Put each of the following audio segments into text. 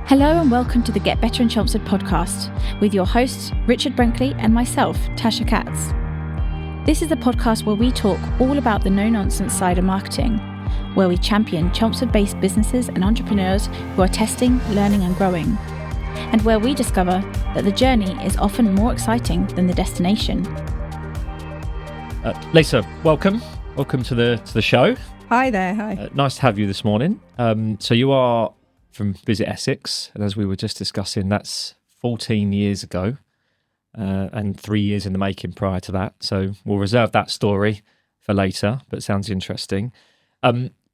Hello and welcome to the Get Better in Chelmsford podcast with your hosts Richard Brinkley and myself, Tasha Katz. This is the podcast where we talk all about the no-nonsense side of marketing, where we champion Chelmsford-based businesses and entrepreneurs who are testing, learning and growing, and where we discover that the journey is often more exciting than the destination. Lisa, welcome to the show. Hi there. Hi. Nice to have you this morning. So you are from Visit Essex, and as we were just discussing, that's 14 years ago, and 3 years in the making prior to that. So we'll reserve that story for later, but it sounds interesting.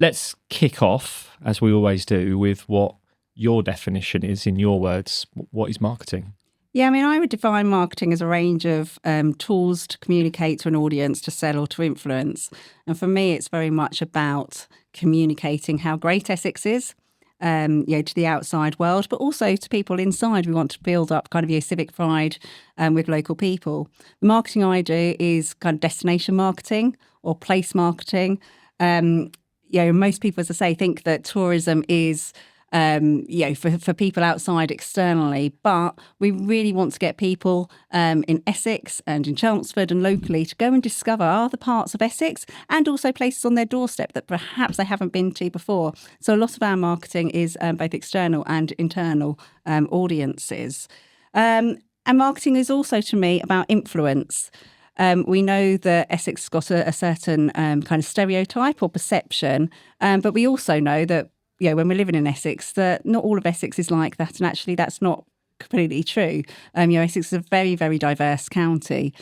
Let's kick off, as we always do, with what your definition is in your words. What is marketing? Yeah, I would define marketing as a range of tools to communicate to an audience, to sell or to influence. And for me, it's very much about communicating how great Essex is, to the outside world, but also to people inside. We want to build up kind of your civic pride with local people. The marketing I do is kind of destination marketing or place marketing. Most people, as I say, think that tourism is for people outside externally, but we really want to get people in Essex and in Chelmsford and locally to go and discover other parts of Essex and also places on their doorstep that perhaps they haven't been to before. So a lot of our marketing is both external and internal audiences. And marketing is also, to me, about influence. We know that Essex has got a certain kind of stereotype or perception, but we also know that when we're living in Essex, that not all of Essex is like that. And actually, that's not completely true. Essex is a very, very diverse county.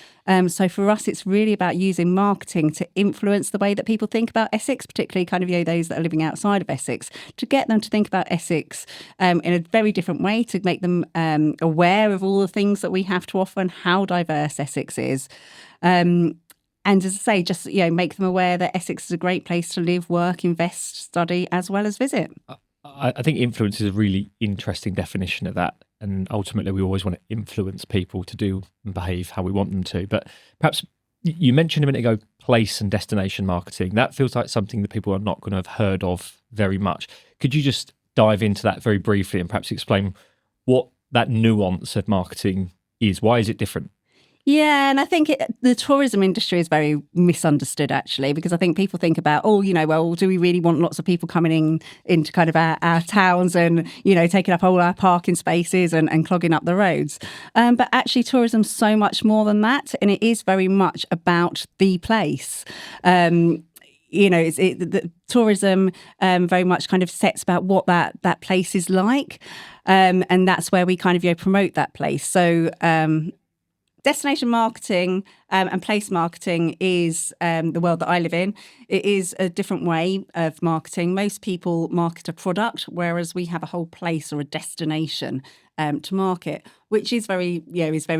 So for us, it's really about using marketing to influence the way that people think about Essex, particularly kind of, those that are living outside of Essex, to get them to think about Essex in a very different way, to make them aware of all the things that we have to offer and how diverse Essex is. And as I say, just make them aware that Essex is a great place to live, work, invest, study, as well as visit. I think influence is a really interesting definition of that. And ultimately, we always want to influence people to do and behave how we want them to. But perhaps you mentioned a minute ago, place and destination marketing. That feels like something that people are not going to have heard of very much. Could you just dive into that very briefly and perhaps explain what that nuance of marketing is? Why is it different? Yeah, and I think the tourism industry is very misunderstood, actually, because I think people think about, do we really want lots of people coming into kind of our towns and, taking up all our parking spaces and clogging up the roads? But actually, tourism's so much more than that, and it is very much about the place. The tourism very much kind of sets about what that place is like, and that's where we kind of promote that place. So destination marketing and place marketing is the world that I live in. It is a different way of marketing. Most people market a product, whereas we have a whole place or a destination to market, which is very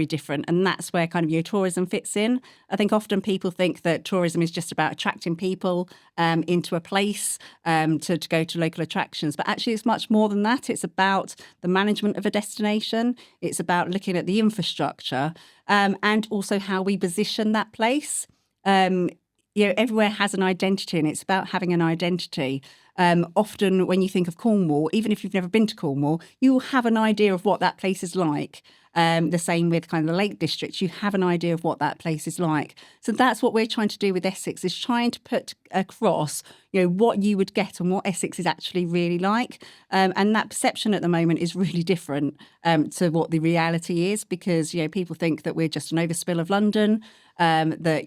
different. And that's where kind of your tourism fits in. I think often people think that tourism is just about attracting people into a place to go to local attractions. But actually, it's much more than that. It's about the management of a destination. It's about looking at the infrastructure and also how we position that place. Everywhere has an identity, and it's about having an identity. Often when you think of Cornwall, even if you've never been to Cornwall, you will have an idea of what that place is like. The same with kind of the Lake District, you have an idea of what that place is like. So that's what we're trying to do with Essex, is trying to put across, what you would get and what Essex is actually really like. And that perception at the moment is really different to what the reality is, because, people think that we're just an overspill of London, that,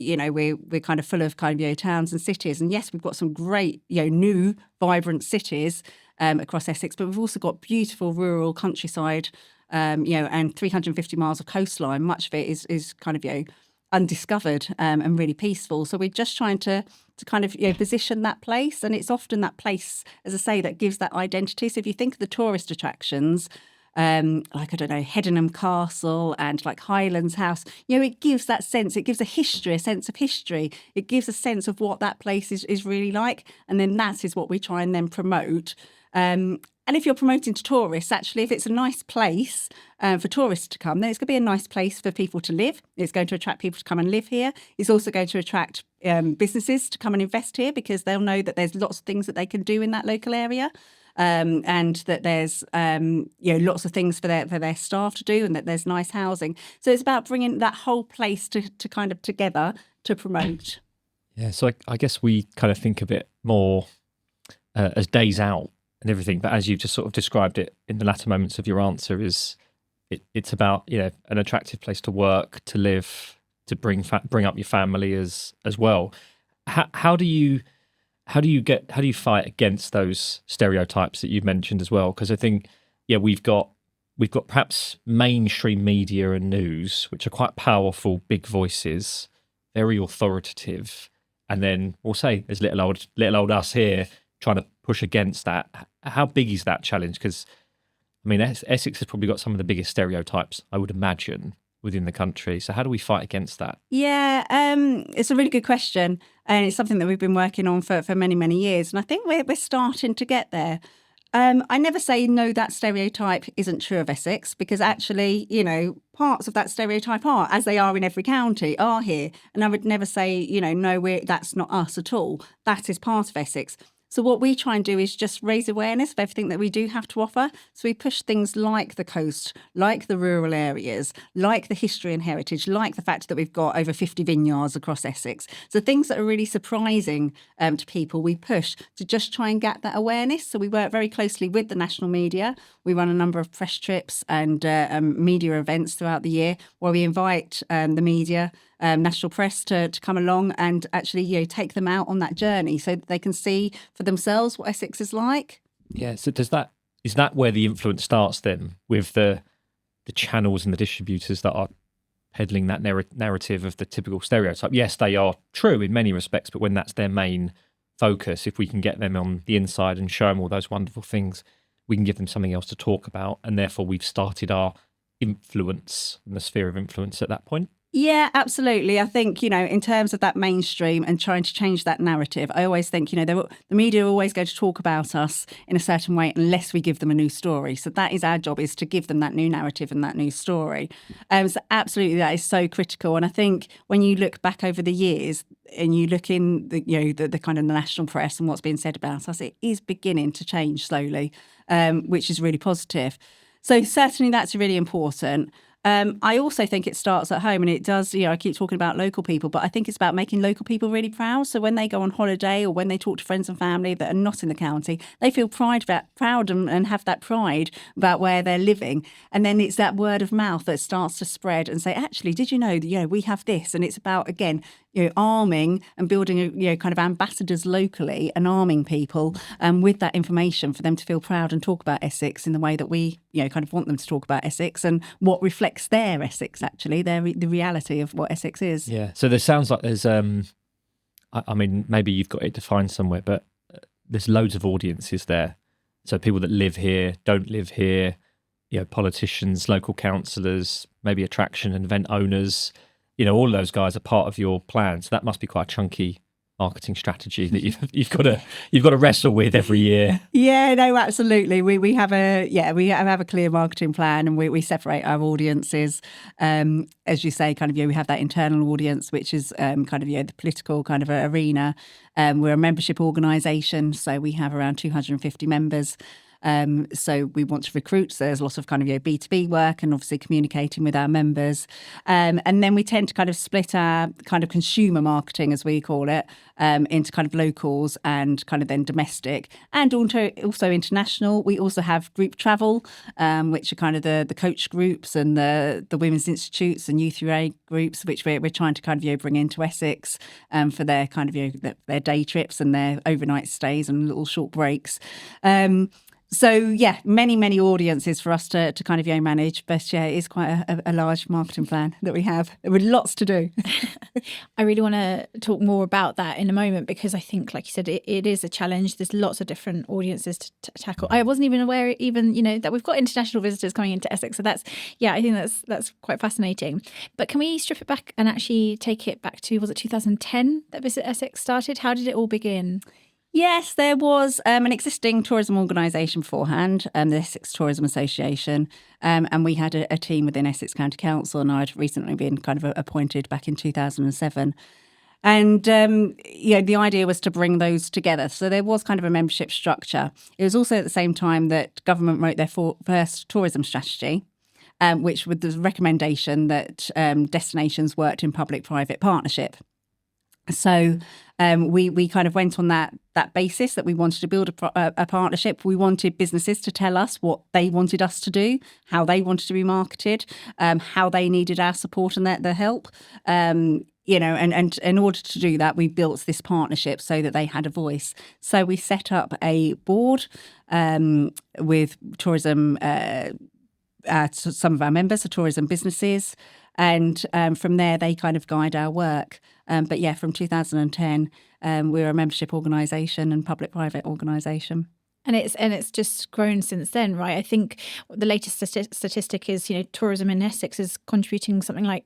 we're kind of full of kind of, towns and cities. And yes, we've got some great, new, vibrant cities across Essex, but we've also got beautiful rural countryside, and 350 miles of coastline. Much of it is kind of, undiscovered and really peaceful. So we're just trying to kind of, position that place. And it's often that place, as I say, that gives that identity. So if you think of the tourist attractions, Headingham Castle and like Highlands House, it gives that sense. It gives a sense of history. It gives a sense of what that place is really like. And then that is what we try and then promote. And if you're promoting to tourists, actually, if it's a nice place for tourists to come, then it's going to be a nice place for people to live. It's going to attract people to come and live here. It's also going to attract businesses to come and invest here, because they'll know that there's lots of things that they can do in that local area. and that there's lots of things for their staff to do, and that there's nice housing. So it's about bringing that whole place to kind of together to promote. Yeah, so I guess we kind of think of it more as days out and everything, but as you've just sort of described it in the latter moments of your answer, it's about an attractive place to work, to live, to bring up your family as well. How do you fight against those stereotypes that you've mentioned as well? Because I think we've got perhaps mainstream media and news, which are quite powerful, big voices, very authoritative, and then we'll say there's little old us here trying to push against that. How big is that challenge? Because I mean, Essex has probably got some of the biggest stereotypes, I would imagine, within the country. So how do we fight against that? Yeah, it's a really good question. And it's something that we've been working on for many, many years. And I think we're starting to get there. I never say, no, that stereotype isn't true of Essex, because actually, parts of that stereotype are, as they are in every county, are here. And I would never say, no, that's not us at all. That is part of Essex. So what we try and do is just raise awareness of everything that we do have to offer. So we push things like the coast, like the rural areas, like the history and heritage, like the fact that we've got over 50 vineyards across Essex. So things that are really surprising to people, we push to just try and get that awareness. So we work very closely with the national media. We run a number of press trips and media events throughout the year where we invite the media, national press to come along and actually take them out on that journey so that they can see for themselves what Essex is like. Yeah, so is that where the influence starts then, with the channels and the distributors that are peddling that narrative of the typical stereotype? Yes, they are true in many respects, but when that's their main focus, if we can get them on the inside and show them all those wonderful things, we can give them something else to talk about, and therefore we've started our influence and the sphere of influence at that point. Yeah, absolutely. I think, in terms of that mainstream and trying to change that narrative, I always think, the media are always going to talk about us in a certain way unless we give them a new story. So that is our job, is to give them that new narrative and that new story. So absolutely, that is so critical. And I think when you look back over the years and you look in the kind of the national press and what's being said about us, it is beginning to change slowly, which is really positive. So certainly that's really important. I also think it starts at home, and it does, I keep talking about local people, but I think it's about making local people really proud. So when they go on holiday or when they talk to friends and family that are not in the county, they feel proud and have that pride about where they're living. And then it's that word of mouth that starts to spread and say, actually, did you know that, we have this? And it's about, again, arming and building, kind of ambassadors locally and arming people with that information for them to feel proud and talk about Essex in the way that we, kind of want them to talk about Essex and what reflects their Essex, actually, the reality of what Essex is. Yeah. So there sounds like there's, I mean, maybe you've got it defined somewhere, but there's loads of audiences there. So people that live here, don't live here, politicians, local councillors, maybe attraction and event owners. All of those guys are part of your plan. So that must be quite a chunky marketing strategy that you've got to wrestle with every year. Yeah, no, absolutely. We have a clear marketing plan, and we separate our audiences. As you say, kind of, we have that internal audience, which is kind of, the political kind of arena. We're a membership organisation, so we have around 250 members. So we want to recruit. So there's a lot of kind of B2B work and obviously communicating with our members. And then we tend to kind of split our kind of consumer marketing, as we call it, into kind of locals and kind of then domestic and also international. We also have group travel, which are kind of the coach groups and the women's institutes and youth UA groups, which we're trying to kind of bring into Essex for their kind of their day trips and their overnight stays and little short breaks. So, yeah, many audiences for us to kind of manage. But, yeah, it is quite a large marketing plan that we have with lots to do. I really want to talk more about that in a moment, because I think, like you said, it is a challenge. There's lots of different audiences to tackle. I wasn't even aware that we've got international visitors coming into Essex. So I think that's quite fascinating. But can we strip it back and actually take it back to, was it 2010 that Visit Essex started? How did it all begin? Yes, there was an existing tourism organisation beforehand, the Essex Tourism Association, and we had a team within Essex County Council, and I'd recently been kind of appointed back in 2007. And, the idea was to bring those together. So there was kind of a membership structure. It was also at the same time that government wrote their first tourism strategy, which with the recommendation that destinations worked in public-private partnership. So we kind of went on that basis that we wanted to build a partnership. We wanted businesses to tell us what they wanted us to do, how they wanted to be marketed, how they needed our support and their help. And in order to do that, we built this partnership so that they had a voice. So we set up a board with tourism. Some of our members are tourism businesses, and from there they kind of guide our work. But yeah, from 2010, we're a membership organisation and public-private organisation. And it's just grown since then, right? I think the latest statistic is, tourism in Essex is contributing something like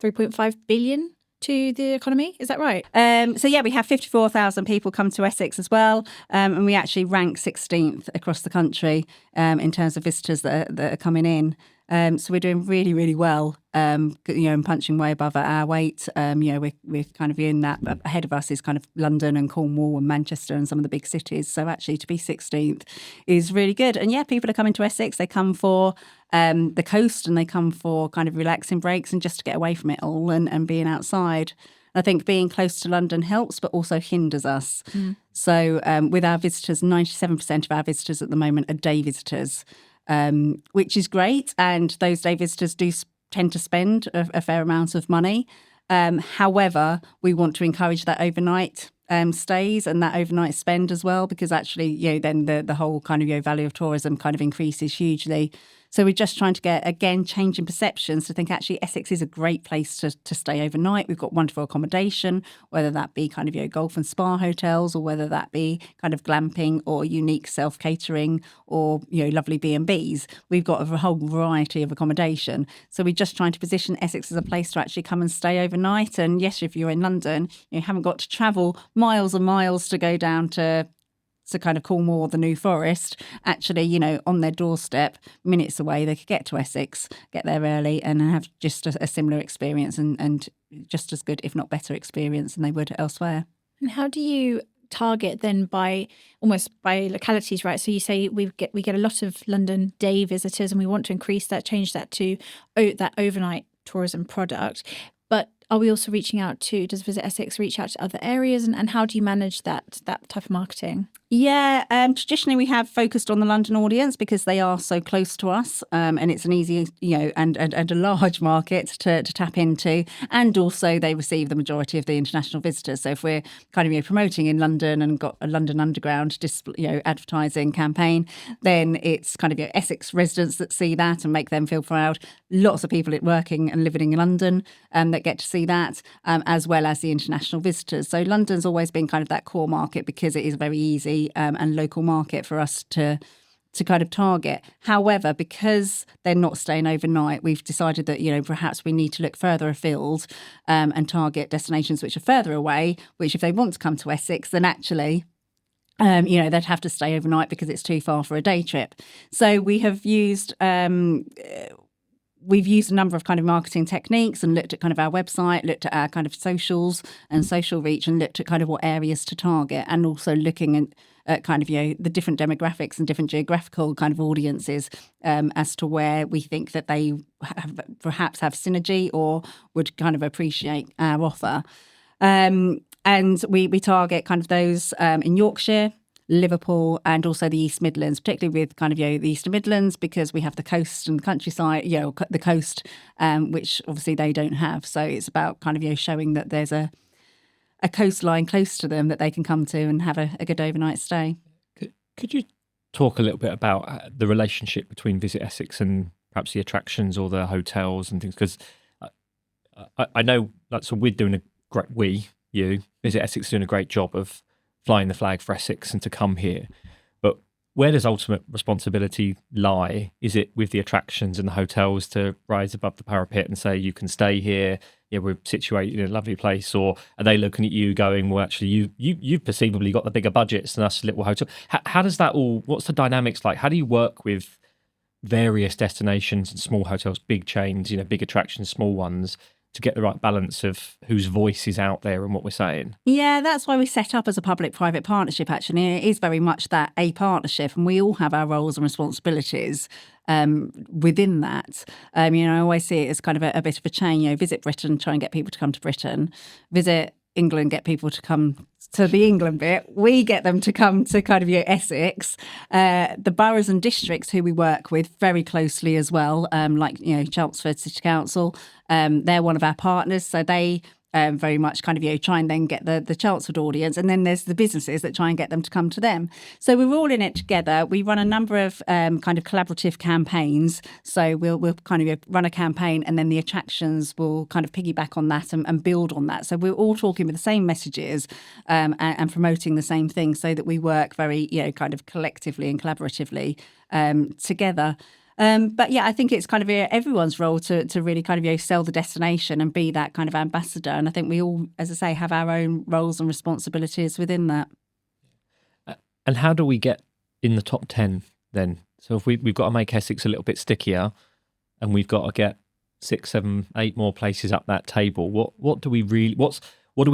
3.5 billion to the economy. Is that right? We have 54,000 people come to Essex as well, and we actually rank 16th across the country in terms of visitors that are coming in. So we're doing really, really well, and punching way above our weight. We're kind of in that. Ahead of us is kind of London and Cornwall and Manchester and some of the big cities. So actually to be 16th is really good. And yeah, people are coming to Essex. They come for the coast, and they come for kind of relaxing breaks and just to get away from it all and being outside. I think being close to London helps, but also hinders us. So with our visitors, 97% of our visitors at the moment are day visitors. Which is great. And those day visitors do tend to spend a fair amount of money. However, we want to encourage that overnight stays and that overnight spend as well, because actually, then the whole kind of value of tourism kind of increases hugely. So we're just trying to get, again, changing perceptions to think actually Essex is a great place to stay overnight. We've got wonderful accommodation, whether that be kind of golf and spa hotels, or whether that be kind of glamping or unique self-catering or lovely B&Bs. We've got a whole variety of accommodation. So we're just trying to position Essex as a place to actually come and stay overnight. And yes, if you're in London, you haven't got to travel miles and miles to go down to kind of Cornwall or the New Forest. Actually, on their doorstep, minutes away, they could get to Essex, get there early and have just a similar experience and just as good, if not better experience than they would elsewhere. And how do you target then by localities, right? So you say we get a lot of London day visitors, and we want to increase that, change that to that overnight tourism product. But are we also reaching out does Visit Essex reach out to other areas, and how do you manage that type of marketing? Yeah, traditionally we have focused on the London audience because they are so close to us, and it's an easy, and a large market to tap into, and also they receive the majority of the international visitors. So if we're kind of promoting in London and got a London Underground advertising campaign, then it's kind of Essex residents that see that and make them feel proud. Lots of people working and living in London that get to see that, as well as the international visitors. So London's always been kind of that core market because it is very easy and local market for us to kind of target. However, because they're not staying overnight, we've decided that, perhaps we need to look further afield and target destinations which are further away, which if they want to come to Essex, then actually they'd have to stay overnight because it's too far for a day trip. So we have used we've used a number of kind of marketing techniques and looked at kind of our website, looked at our kind of socials and social reach, and looked at kind of what areas to target, and also looking at kind of, the different demographics and different geographical kind of audiences as to where we think that they perhaps have synergy or would kind of appreciate our offer. And we target kind of those in Yorkshire, Liverpool, and also the East Midlands, particularly with kind of the Eastern Midlands, because we have the coast and the countryside, the coast, which obviously they don't have. So it's about kind of showing that there's a coastline close to them that they can come to and have a good overnight stay. Could you talk a little bit about the relationship between Visit Essex and perhaps the attractions or the hotels and things? Because I know so we're doing Visit Essex is doing a great job of flying the flag for Essex and to come here. But where does ultimate responsibility lie? Is it with the attractions and the hotels to rise above the parapet and say, you can stay here, we're situated in a lovely place? Or are they looking at you going, well, actually, you've perceivably got the bigger budgets than us little hotel? How does that all, what's the dynamics like? How do you work with various destinations and small hotels, big chains, big attractions, small ones? to get the right balance of whose voice is out there and what we're saying? Yeah, that's why we set up as a public-private partnership, actually. It is very much that a partnership, and we all have our roles and responsibilities within that. I always see it as kind of a bit of a chain. Visit Britain, try and get people to come to Britain. Visit England, get people to come to the England bit. We get them to come to kind of Essex. The boroughs and districts who we work with very closely as well, like Chelmsford City Council. They're one of our partners, so they very much kind of try and then get the Chelmsford audience, and then there's the businesses that try and get them to come to them. So we're all in it together. We run a number of kind of collaborative campaigns. So we'll kind of run a campaign, and then the attractions will kind of piggyback on that and build on that. So we're all talking with the same messages and promoting the same thing, so that we work very kind of collectively and collaboratively together. But yeah, I think it's kind of everyone's role to really kind of sell the destination and be that kind of ambassador. And I think we all, as I say, have our own roles and responsibilities within that. And how do we get in the top 10 then? So if we've got to make Essex a little bit stickier, and we've got to get 6, 7, 8 more places up that table, what do we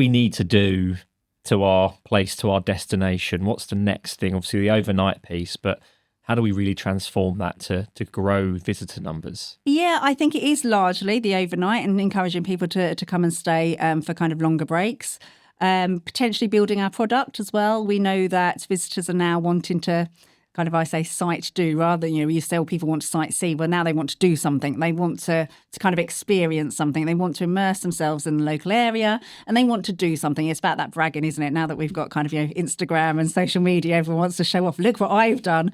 need to do to our place, to our destination? What's the next thing? Obviously the overnight piece, but how do we really transform that to grow visitor numbers? Yeah, I think it is largely the overnight and encouraging people to come and stay for kind of longer breaks. Potentially building our product as well. We know that visitors are now wanting to kind of, I say, sight do, rather than, you say, people want to sightsee. Well, now they want to do something. They want to kind of experience something. They want to immerse themselves in the local area, and they want to do something. It's about that bragging, isn't it? Now that we've got kind of, Instagram and social media, everyone wants to show off, look what I've done.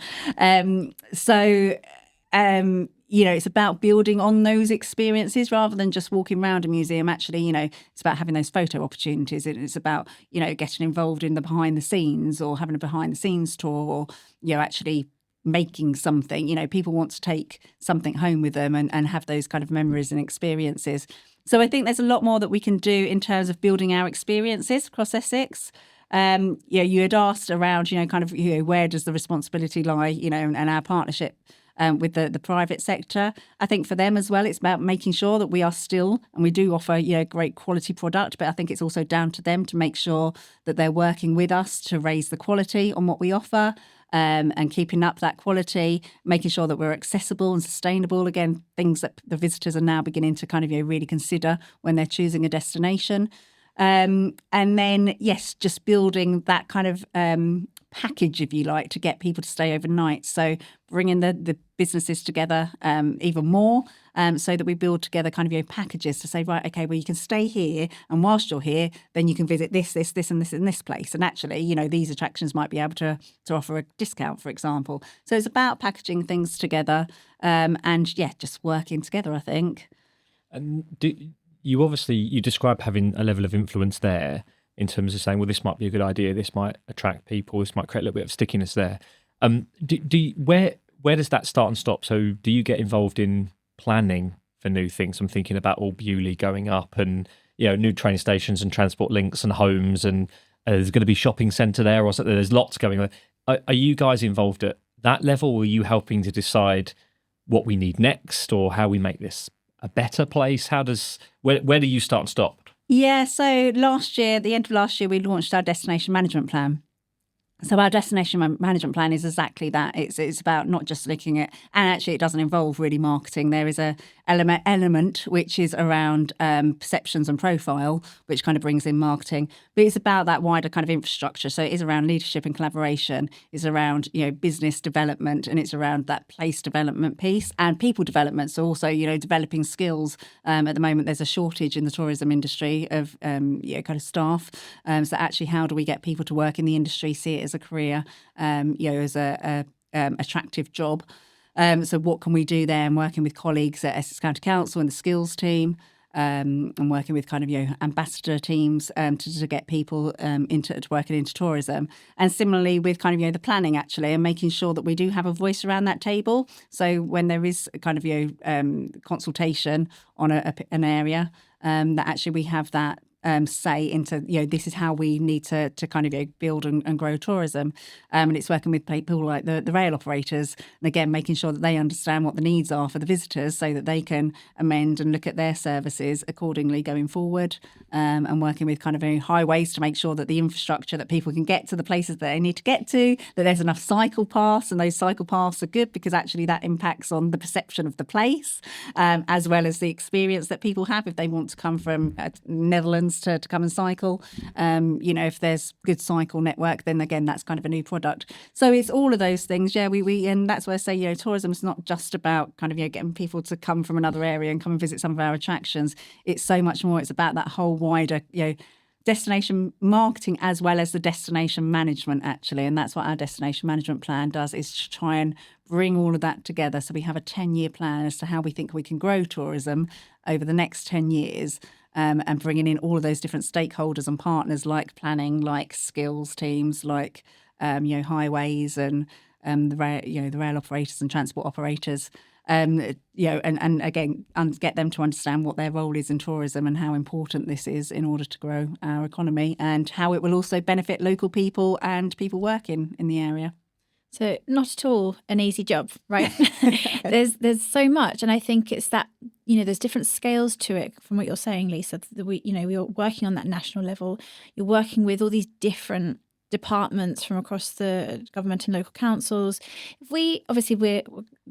It's about building on those experiences rather than just walking around a museum. Actually, it's about having those photo opportunities. It's about, getting involved in the behind the scenes, or having a behind the scenes tour, or, actually making something. People want to take something home with them and have those kind of memories and experiences. So I think there's a lot more that we can do in terms of building our experiences across Essex. You had asked around, where does the responsibility lie, and our partnership with the private sector. I think for them as well, it's about making sure that we are still, and we do offer great quality product, but I think it's also down to them to make sure that they're working with us to raise the quality on what we offer, and keeping up that quality, making sure that we're accessible and sustainable. Again, things that the visitors are now beginning to kind of really consider when they're choosing a destination. And then, yes, just building that kind of package, if you like, to get people to stay overnight. So bringing the businesses together even more, so that we build together kind of packages to say, right, okay, well, you can stay here, and whilst you're here, then you can visit this and this place. And actually, these attractions might be able to offer a discount, for example. So it's about packaging things together, and yeah, just working together, I think. And you describe having a level of influence there, in terms of saying, well, this might be a good idea, this might attract people, this might create a little bit of stickiness there. Where does that start and stop? So do you get involved in planning for new things? I'm thinking about all Bewley going up, and new train stations and transport links and homes, and there's going to be shopping centre there or something. There's lots going on. Are you guys involved at that level? Or are you helping to decide what we need next, or how we make this a better place? Where do you start and stop? Yeah, so last year, at the end of last year, we launched our destination management plan. So our destination management plan is exactly that. It's about not just looking at, and actually it doesn't involve really marketing. There is a element which is around perceptions and profile, which kind of brings in marketing. But it's about that wider kind of infrastructure. So it is around leadership and collaboration. It's around business development, and it's around that place development piece and people development. So also developing skills. At the moment, there's a shortage in the tourism industry of kind of staff. So actually, how do we get people to work in the industry, see it as a career, as a attractive job? So what can we do there? And working with colleagues at Essex County Council and the skills team, and working with kind of ambassador teams to get people into working into tourism. And similarly with kind of the planning, actually, and making sure that we do have a voice around that table. So when there is kind of consultation on an area, that actually we have that say into, this is how we need to kind of build and grow tourism. And it's working with people like the rail operators, and again, making sure that they understand what the needs are for the visitors so that they can amend and look at their services accordingly going forward, and working with kind of highways to make sure that the infrastructure that people can get to the places that they need to get to, that there's enough cycle paths, and those cycle paths are good because actually that impacts on the perception of the place, as well as the experience that people have if they want to come from Netherlands to come and cycle. If there's good cycle network, then again, that's kind of a new product. So it's all of those things. Yeah, we and that's why I say, tourism is not just about kind of, getting people to come from another area and come and visit some of our attractions. It's so much more. It's about that whole wider, destination marketing as well as the destination management, actually. And that's what our destination management plan does, is to try and bring all of that together. So we have a 10-year plan as to how we think we can grow tourism over the next 10 years. And bringing in all of those different stakeholders and partners like planning, like skills teams, like highways and the rail operators and transport operators, and again, get them to understand what their role is in tourism and how important this is in order to grow our economy, and how it will also benefit local people and people working in the area. So not at all an easy job, right? There's so much, and I think it's that, there's different scales to it from what you're saying, Lisa. We're working on that national level. You're working with all these different departments from across the government and local councils.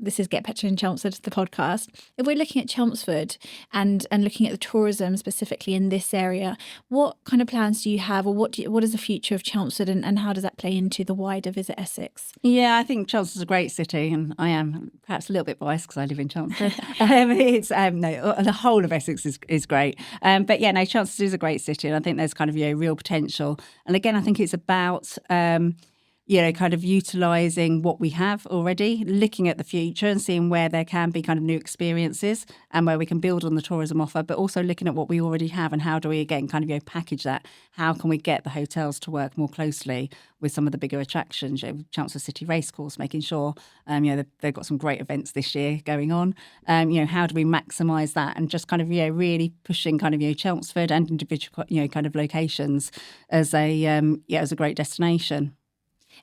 This is Get Better in Chelmsford, the podcast. If we're looking at Chelmsford and looking at the tourism specifically in this area, what kind of plans do you have, or what is the future of Chelmsford, and how does that play into the wider Visit Essex? Yeah, I think Chelmsford's a great city, and I am perhaps a little bit biased because I live in Chelmsford. The whole of Essex is great. But yeah, no, Chelmsford is a great city, and I think there's kind of real potential. And again, I think it's about kind of utilising what we have already, looking at the future and seeing where there can be kind of new experiences and where we can build on the tourism offer, but also looking at what we already have and how do we, again, kind of package that. How can we get the hotels to work more closely with some of the bigger attractions, Chelmsford City Racecourse, making sure, they've got some great events this year going on. How do we maximise that, and just kind of, really pushing kind of, Chelmsford and individual, kind of locations as a great destination.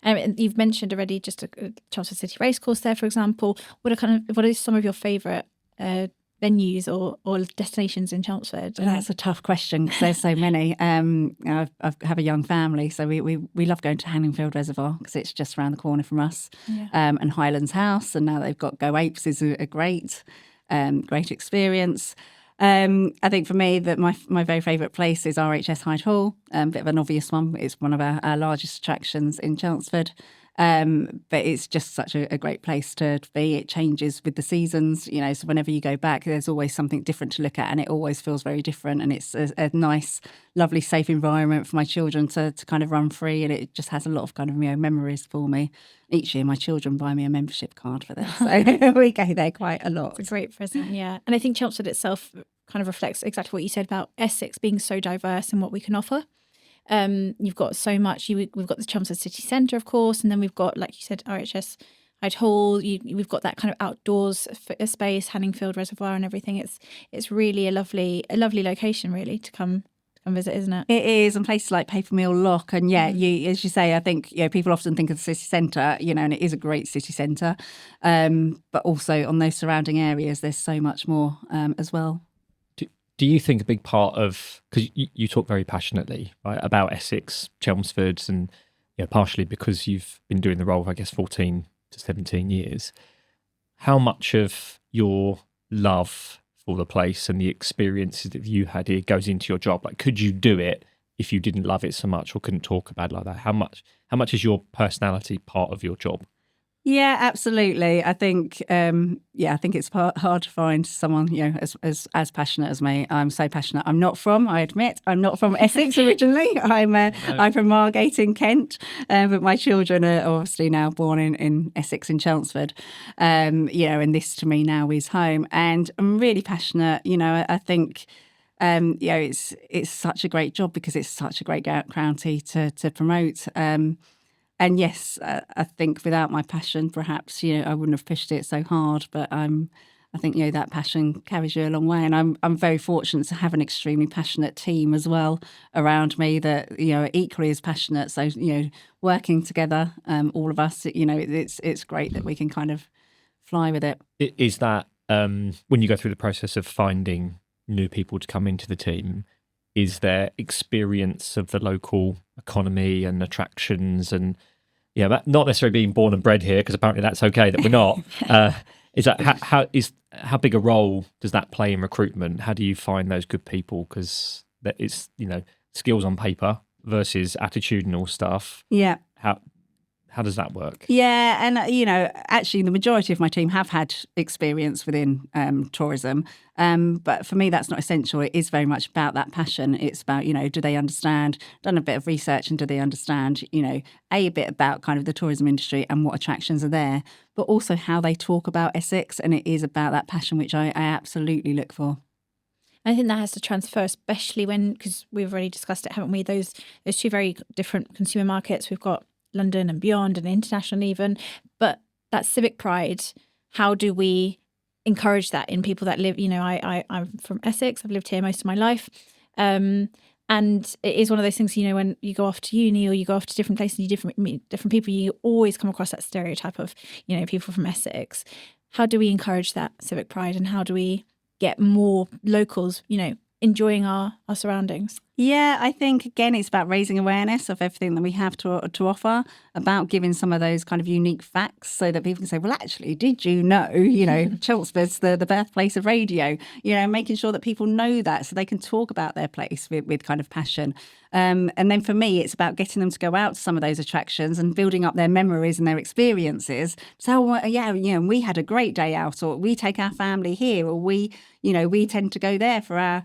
You've mentioned already just a Chelmsford City Racecourse there, for example. What are some of your favourite venues or destinations in Chelmsford? That's a tough question because there's so many. I have a young family, so we love going to Hanningfield Reservoir because it's just around the corner from us. Yeah. And Highlands House, and now they've got Go Apes is a great experience. I think for me that my very favourite place is RHS Hyde Hall. Bit of an obvious one. It's one of our largest attractions in Chelmsford. But it's just such a great place to be. It changes with the seasons, so whenever you go back, there's always something different to look at, and it always feels very different. And it's a nice, lovely, safe environment for my children to kind of run free, and it just has a lot of kind of memories for me. Each year, my children buy me a membership card for this, so we go there quite a lot. It's a great present, yeah. And I think Chelmsford itself kind of reflects exactly what you said about Essex being so diverse in what we can offer. You've got so much. We've got the Chelmsford City Centre, of course, and then we've got, like you said, RHS Hyde Hall. We've got that kind of outdoors space, Hanningfield Reservoir, and everything. It's really a lovely location, really, to come visit, isn't it? It is, and places like Papermill Lock, and as you say, I think people often think of the city centre, and it is a great city centre, but also on those surrounding areas, there's so much more as well. Do you think a big part of, because you talk very passionately, right, about Essex, Chelmsford, and partially because you've been doing the role for, I guess, 14 to 17 years, how much of your love for the place and the experiences that you had here goes into your job? Like, could you do it if you didn't love it so much or couldn't talk about it like that? How much is your personality part of your job? Yeah, absolutely. I think, I think it's hard to find someone, as passionate as me. I'm so passionate. I'm not from Essex originally. I'm from Margate in Kent, but my children are obviously now born in Essex in Chelmsford. And this to me now is home, and I'm really passionate. I think. It's such a great job because it's such a great county to promote. And yes, I think without my passion, perhaps, I wouldn't have pushed it so hard. But I I think, that passion carries you a long way. And I'm very fortunate to have an extremely passionate team as well around me that, are equally as passionate. So, working together, all of us, it's great that we can kind of fly with it. Is that when you go through the process of finding new people to come into the team, is there experience of the local economy and attractions and, not necessarily being born and bred here, because apparently that's okay that we're not. Is that how big a role does that play in recruitment? How do you find those good people? Because it's skills on paper versus attitudinal stuff. Yeah. How does that work? Yeah, and actually, the majority of my team have had experience within tourism, but for me, that's not essential. It is very much about that passion. It's about do they understand? Done a bit of research, and do they understand? A bit about kind of the tourism industry and what attractions are there, but also how they talk about Essex, and it is about that passion which I absolutely look for. I think that has to transfer, especially because we've already discussed it, haven't we? Those two very different consumer markets. We've got London and beyond and international even, but that civic pride, how do we encourage that in people that live, I'm from Essex, I've lived here most of my life, and it is one of those things, when you go off to uni or you go off to different places and you meet different people, you always come across that stereotype of people from Essex. How do we encourage that civic pride, and how do we get more locals enjoying our surroundings? Yeah, I think, again, it's about raising awareness of everything that we have to offer, about giving some of those kind of unique facts so that people can say, well, actually, did you know, Chelmsford's the birthplace of radio, making sure that people know that so they can talk about their place with kind of passion. And then for me, it's about getting them to go out to some of those attractions and building up their memories and their experiences. So, we had a great day out, or we take our family here, or we tend to go there for our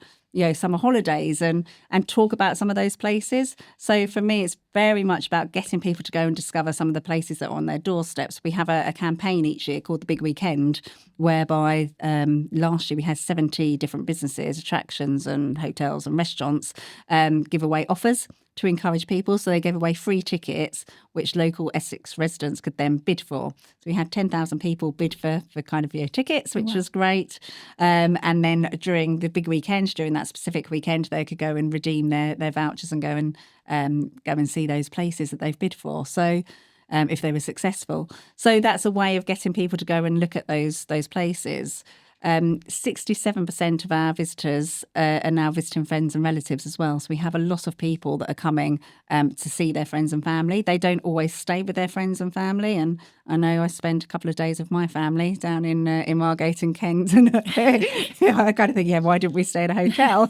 summer holidays and talk about some of those places. So for me, it's very much about getting people to go and discover some of the places that are on their doorsteps. We have a campaign each year called the Big Weekend, whereby last year we had 70 different businesses, attractions and hotels and restaurants give away offers to encourage people. So they gave away free tickets, which local Essex residents could then bid for. So we had 10,000 people bid for kind of tickets, which was great. And then during the big weekend, during that specific weekend, they could go and redeem their vouchers and go and see those places that they've bid for. So if they were successful. So that's a way of getting people to go and look at those places. 67% of our visitors are now visiting friends and relatives as well. So we have a lot of people that are coming to see their friends and family. They don't always stay with their friends and family. And I know I spend a couple of days with my family down in Margate and Kent. And I kind of think, why didn't we stay at a hotel?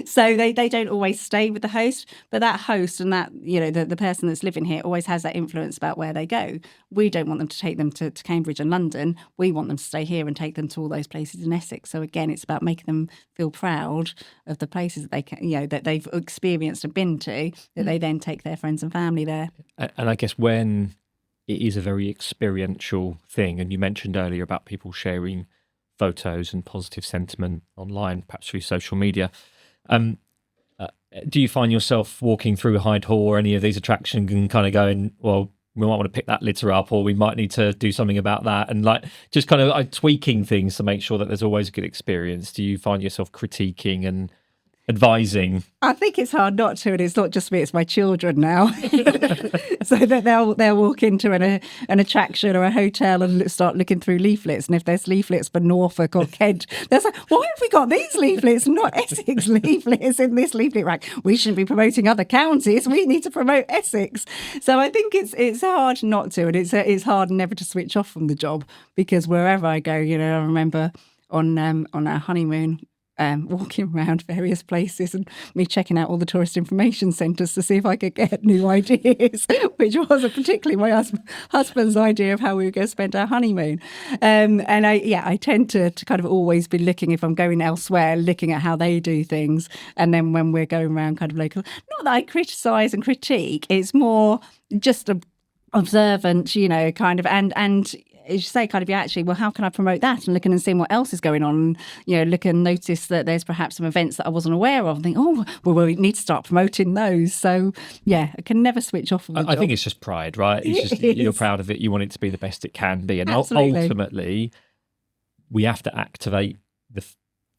So they don't always stay with the host. But that host and that, the person that's living here always has that influence about where they go. We don't want them to take them to Cambridge and London. We want them to stay here and take them to all those places in Essex. So again, it's about making them feel proud of the places that they can, that they've experienced and been to, that they then take their friends and family there. And I guess when it is a very experiential thing, and you mentioned earlier about people sharing photos and positive sentiment online, perhaps through social media, do you find yourself walking through Hyde Hall or any of these attractions and kind of going, well, we might want to pick that litter up, or we might need to do something about that, and just kind of tweaking things to make sure that there's always a good experience? Do you find yourself critiquing and advising? I think it's hard not to, and it's not just me, it's my children now. So that they'll walk into an attraction or a hotel and start looking through leaflets, and if there's leaflets for Norfolk or Kent, they're like, why have we got these leaflets, not Essex leaflets in this leaflet rack? We shouldn't be promoting other counties, we need to promote Essex. So I think it's hard not to, and it's hard never to switch off from the job, because wherever I go, I remember on our honeymoon, walking around various places and me checking out all the tourist information centres to see if I could get new ideas, which wasn't particularly my husband's idea of how we were going to spend our honeymoon. And I tend to kind of always be looking, if I'm going elsewhere, looking at how they do things. And then when we're going around kind of local, not that I criticise and critique, it's more just observant, kind of, and as you say, kind of, actually, well, how can I promote that? And looking and seeing what else is going on, look and notice that there's perhaps some events that I wasn't aware of and think, oh, well, we need to start promoting those. So, I can never switch off from the job. I think it's just pride, right? It's just, you're proud of it. You want it to be the best it can be. And Absolutely. Ultimately, we have to activate the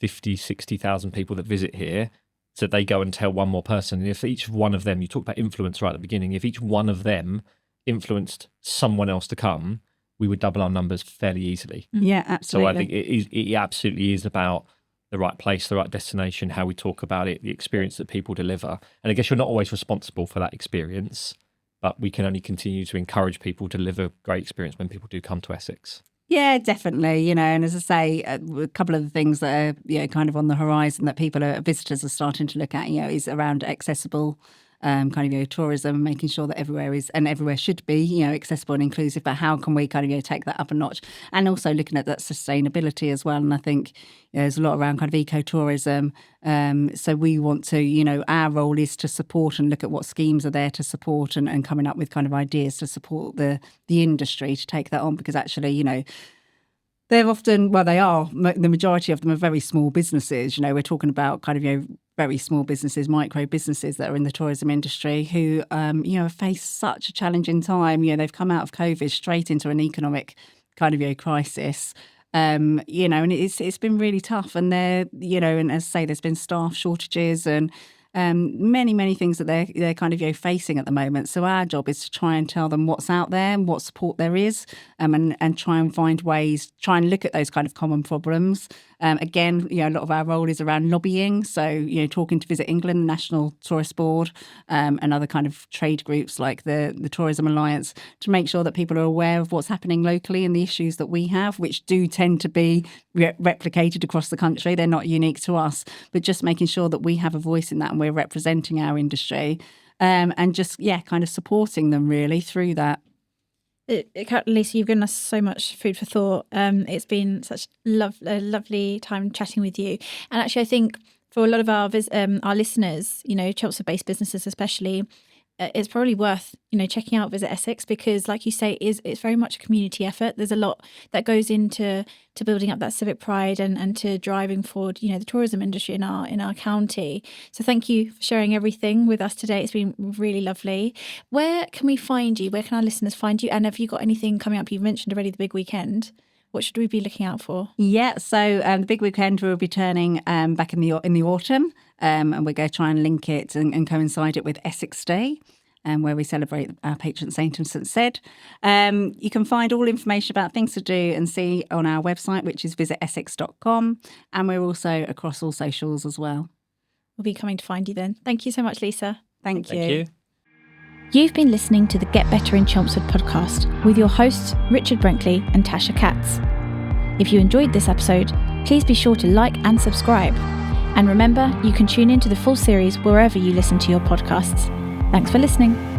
50, 60,000 people that visit here so they go and tell one more person. And if each one of them, you talked about influence right at the beginning, if each one of them influenced someone else to come, we would double our numbers fairly easily. Yeah, absolutely. So I think it absolutely is about the right place, the right destination, how we talk about it, the experience that people deliver. And I guess you're not always responsible for that experience, but we can only continue to encourage people to deliver great experience when people do come to Essex. Yeah, definitely. And as I say, a couple of the things that are kind of on the horizon that visitors are starting to look at, is around accessible kind of tourism, making sure that everywhere should be accessible and inclusive. But how can we kind of take that up a notch, and also looking at that sustainability as well. And I think there's a lot around kind of ecotourism. So we want to, our role is to support and look at what schemes are there to support and coming up with kind of ideas to support the industry to take that on, because actually, they're often, the majority of them are very small businesses. We're talking about kind of, very small businesses, micro businesses that are in the tourism industry who, have faced such a challenging time. They've come out of COVID straight into an economic kind of, crisis. And it's been really tough. And they're, and as I say, there's been staff shortages and many things that they're kind of facing at the moment. So our job is to try and tell them what's out there and what support there is, and try and find ways, try and look at those kind of common problems. Again, a lot of our role is around lobbying. So, talking to Visit England, the National Tourist Board, and other kind of trade groups like the Tourism Alliance, to make sure that people are aware of what's happening locally and the issues that we have, which do tend to be replicated across the country. They're not unique to us, but just making sure that we have a voice in that and we're representing our industry, and just, kind of supporting them really through that. Lisa, you've given us so much food for thought. It's been such a lovely time chatting with you. And actually, I think for a lot of our listeners, Chelmsford-based businesses especially, it's probably worth, checking out Visit Essex, because like you say, it's very much a community effort. There's a lot that goes into building up that civic pride and to driving forward, the tourism industry in our county. So thank you for sharing everything with us today. It's been really lovely. Where can we find you? Where can our listeners find you? And have you got anything coming up? You've mentioned already the big weekend. What should we be looking out for? Yeah, so the big weekend we'll be turning back in the autumn, and we're going to try and link it and coincide it with Essex Day, where we celebrate our patron saint of St. Ced. You can find all information about things to do and see on our website, which is visitessex.com, and we're also across all socials as well. We'll be coming to find you then. Thank you so much, Lisa. Thank you. You've been listening to the Get Better in Chelmsford podcast with your hosts, Richard Brinkley and Tasha Katz. If you enjoyed this episode, please be sure to like and subscribe. And remember, you can tune into the full series wherever you listen to your podcasts. Thanks for listening.